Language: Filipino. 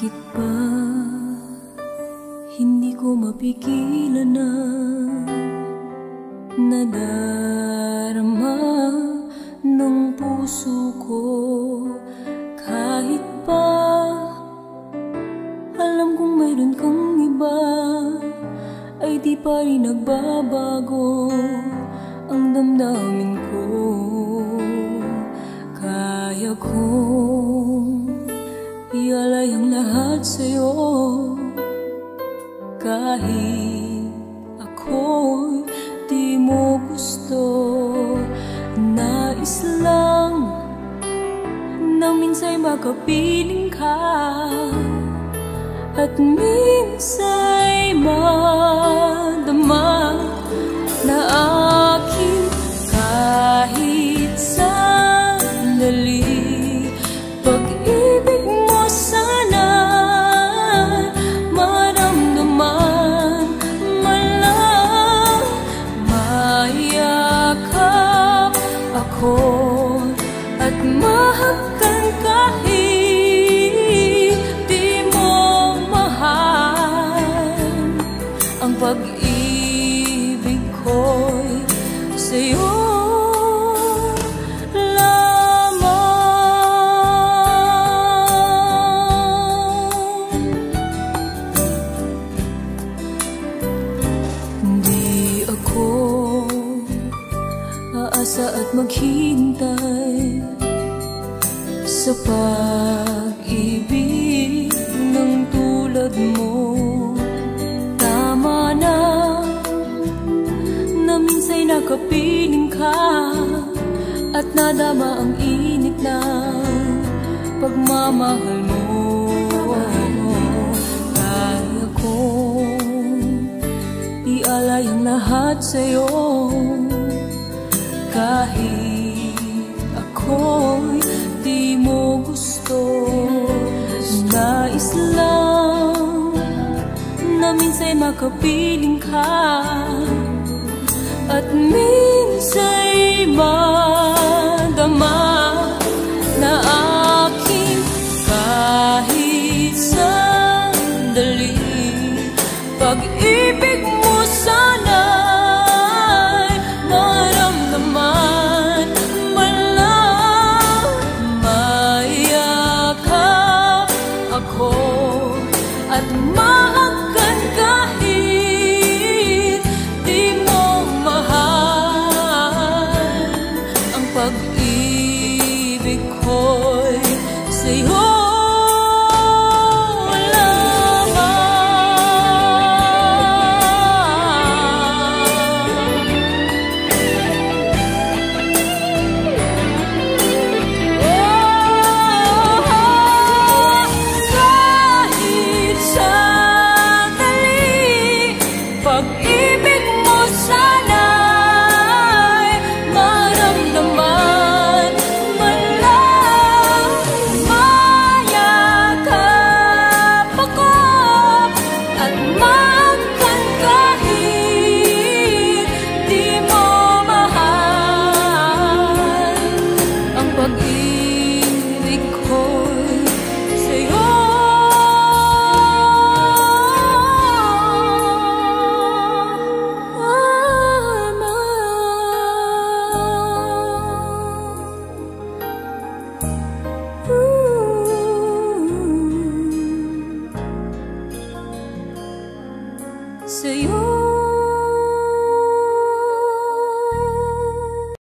Bakit ba hindi ko mapigilan na nadarama ng puso ko? Kahit pa alam kong mayroon kang iba, ay di pa rin nagbabago ang damdamin ko. Kaya kong ialay ang lahat sa'yo, kahit ako'y di mo gusto. Nais lang na minsa'y makapiling ka, at minsa'y madama na aking kahit sandali. Pag-ibig mo sana'y maramdaman, malang mayakap ako at mahagkan kahit di mo mahal. Ang pag-ibig ko'y sa'yo aasa at maghintay sa pag-ibig ng tulad mo. Tama na minsa'y nakapiling ka at nadama ang init ng pagmamahal mo. Kaya kong ialay ang lahat sa'yo, kahit ako'y di mo gusto. Nais lang na minsa'y makapiling ka, at minsa'y madama na aking kahit sandali. Pag-ibig mo sana'y maramdaman, malang mayakap ako at mahagkan kahit di mo mahal. Ang pag-ibig ko'y sa'yo sa'yo.